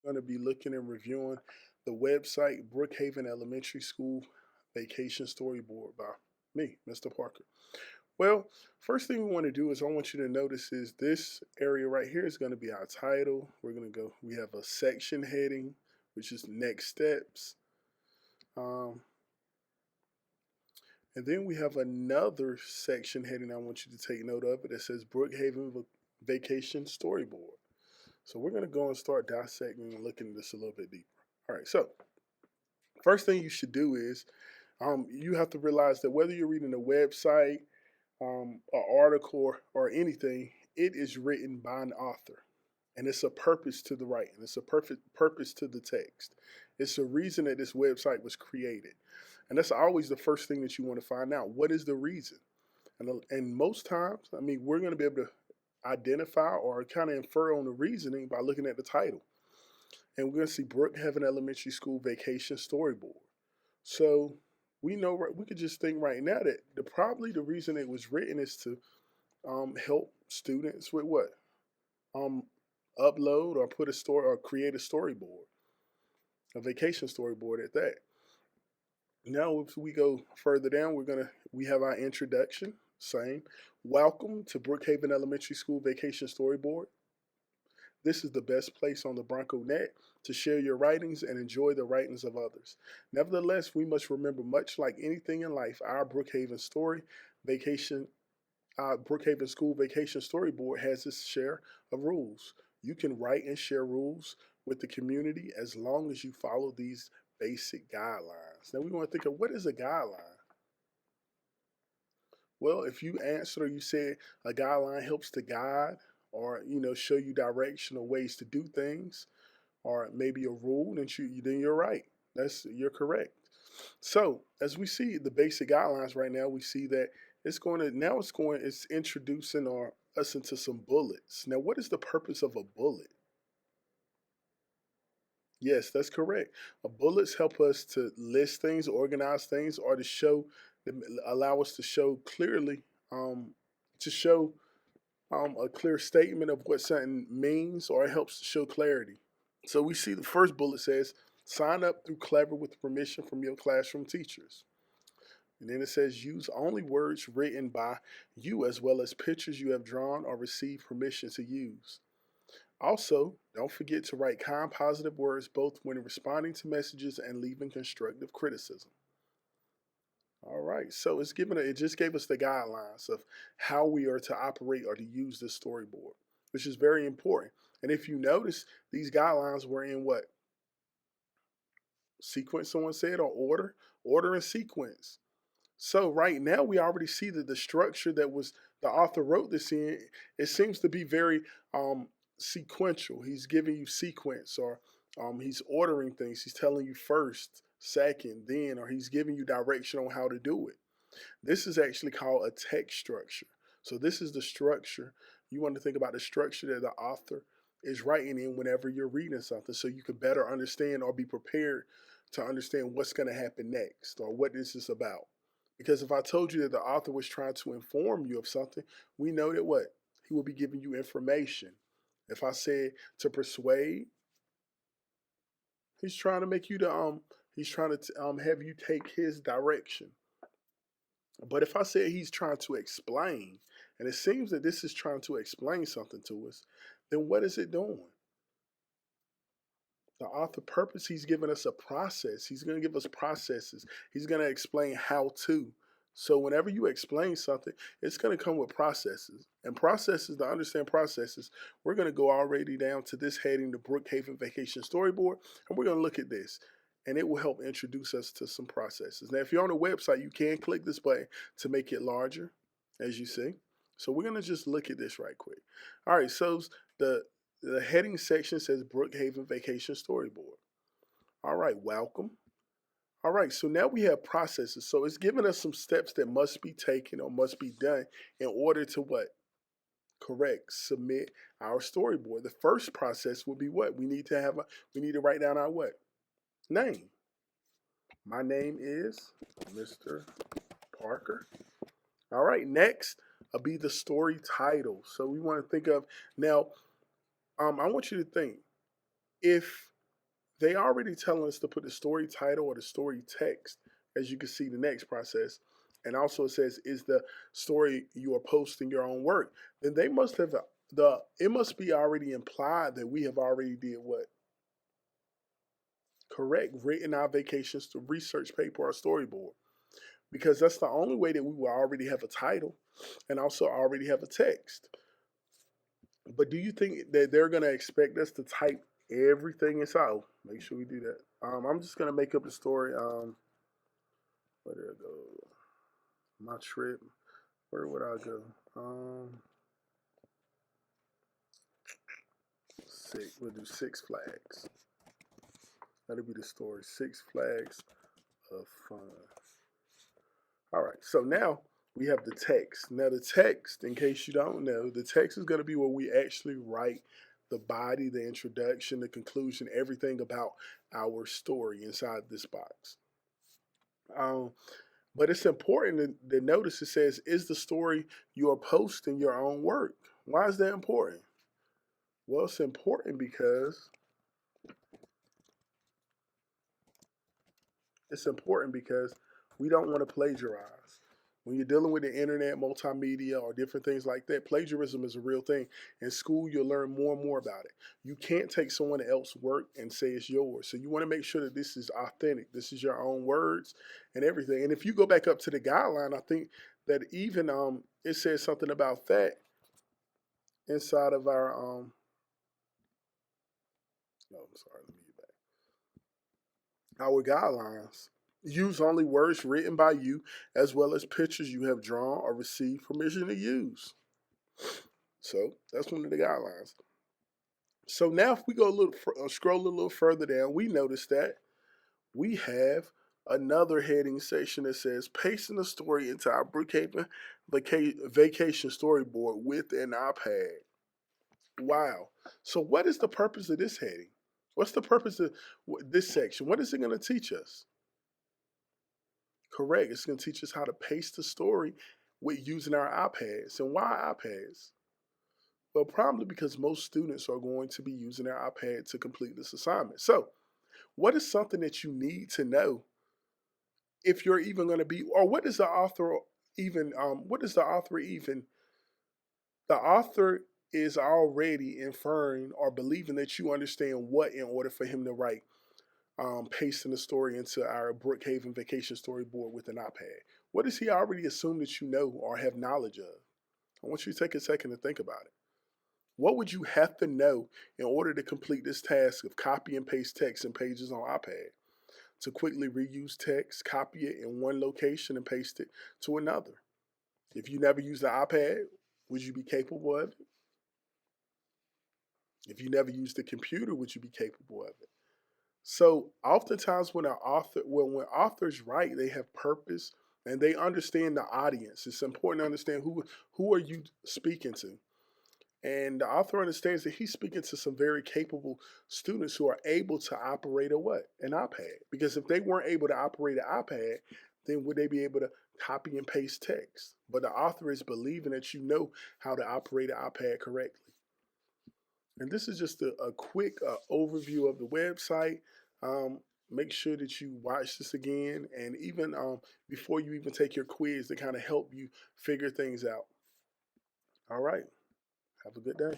Going to be looking and reviewing the website Brookhaven Elementary School Vacation Storyboard by me, Mr. Parker. Well, first thing we want to do is I want you to notice is this area right here is going to be our title. We're going to go, we have a section heading, which is next steps. Um, and then we have another section heading I want you to take note of. It says Brookhaven Vacation Storyboard. So we're going to go and start dissecting and looking at this a little bit deeper. All right, so first thing you should do is you have to realize that whether you're reading a website, an article, or anything, it is written by an author. And it's a purpose to the writing. It's a perfect purpose to the text. It's a reason that this website was created. And that's always the first thing that you want to find out. What is the reason? And most times, I mean, we're going to be able to identify or kind of infer on the reasoning by looking at the title. And we're going to see Brookhaven Elementary School Vacation Storyboard. So we know, we could just think right now that probably the reason it was written is to help students with what? Upload or put a story or create a storyboard, a vacation storyboard at that. Now, if we go further down, we have our introduction. Same. Welcome to Brookhaven Elementary School Vacation Storyboard. This is the best place on the Bronco Net to share your writings and enjoy the writings of others. Nevertheless, we must remember, much like anything in life, our Brookhaven School Vacation Storyboard has its share of rules. You can write and share rules with the community as long as you follow these basic guidelines. Now we want to think of, what is a guideline? Well, if you answered or you said a guideline helps to guide or show you direction or ways to do things, or maybe a rule, then you're right. You're correct. So as we see the basic guidelines right now, we see that it's introducing us into some bullets. Now, what is the purpose of a bullet? Yes, that's correct. Bullets help us to list things, organize things, or to allow us to show clearly, to show a clear statement of what something means, or it helps to show clarity. So we see the first bullet says, sign up through Clever with permission from your classroom teachers. And then it says, use only words written by you as well as pictures you have drawn or received permission to use. Also, don't forget to write kind, positive words both when responding to messages and leaving constructive criticism. All right, so it just gave us the guidelines of how we are to operate or to use this storyboard, which is very important. And if you notice, these guidelines were in what? Sequence, someone said, or order and sequence. So right now we already see that the structure that was the author wrote this in, it seems to be very sequential. He's giving you sequence, or he's ordering things. He's telling you first, second, then, or he's giving you direction on how to do it. This is actually called a text structure. So this is the structure. You want to think about the structure that the author is writing in whenever you're reading something, so you can better understand or be prepared to understand what's going to happen next or what this is about. Because if I told you that the author was trying to inform you of something, we know that what? He will be giving you information. If I said to persuade, he's trying to make you he's trying to have you take his direction. But if I said he's trying to explain, and it seems that this is trying to explain something to us, then what is it doing? The author purpose, he's giving us a process. He's going to give us processes. He's going to explain how to. So whenever you explain something, it's going to come with processes. And processes, to understand processes, we're going to go already down to this heading, the Brookhaven Vacation Storyboard, and we're going to look at this. And it will help introduce us to some processes. Now, if you're on the website, you can click this button to make it larger, as you see. So we're going to just look at this right quick. All right, so the heading section says Brookhaven Vacation Storyboard. All right, welcome. All right, so now we have processes. So it's giving us some steps that must be taken or must be done in order to what? Correct, submit our storyboard. The first process will be what? We need to write down our what? Name. My name is Mr. Parker. All right, next will be the story title. So we want to think of, now, I want you to think, if They already telling us to put the story title or the story text, as you can see the next process. And also it says, is the story you are posting your own work? Then they must have it must be already implied that we have already did what? Correct, written our vacations to research paper or storyboard. Because that's the only way that we will already have a title and also already have a text. But do you think that they're gonna expect us to type everything inside? Oh, make sure we do that. I'm just gonna make up the story. Where did I go? My trip. Where would I go? Six. We'll do Six Flags. That'll be the story. Six Flags of Fun. All right. So now we have the text. Now the text, in case you don't know, the text is going to be where we actually write the body, the introduction, the conclusion, everything about our story inside this box. But it's important to notice it says, is the story you are posting your own work? Why is that important? Well, it's important because we don't want to plagiarize. When you're dealing with the internet, multimedia, or different things like that, plagiarism is a real thing. In school, you'll learn more and more about it. You can't take someone else's work and say it's yours. So you want to make sure that this is authentic. This is your own words and everything. And if you go back up to the guideline, I think that even it says something about that inside of our no, I'm sorry, let me get back. Our guidelines. Use only words written by you, as well as pictures you have drawn or received permission to use. So that's one of the guidelines. So now, if we go a little scroll a little further down, we notice that we have another heading section that says pasting the story into our Brookhaven vacation storyboard with an iPad. Wow. So what is the purpose of this heading? What's the purpose of this section? What is it going to teach us? Correct. It's going to teach us how to paste the story with using our iPads. And why iPads? Well, probably because most students are going to be using their iPad to complete this assignment. So, what is something that you need to know if you're even going to be, or what is the author even, what is the author even? The author is already inferring or believing that you understand what in order for him to write pasting the story into our Brookhaven vacation storyboard with an iPad. What does he already assume that you know or have knowledge of? I want you to take a second to think about it. What would you have to know in order to complete this task of copy and paste text and pages on iPad? To quickly reuse text, copy it in one location and paste it to another. If you never used the iPad, would you be capable of it? If you never used the computer, would you be capable of it? So oftentimes when when authors write, they have purpose and they understand the audience. It's important to understand who are you speaking to. And the author understands that he's speaking to some very capable students who are able to operate a what? An iPad. Because if they weren't able to operate an iPad, then would they be able to copy and paste text? But the author is believing that you know how to operate an iPad correctly. And this is just a quick overview of the website. Make sure that you watch this again, and even before you even take your quiz to kind of help you figure things out. All right. Have a good day.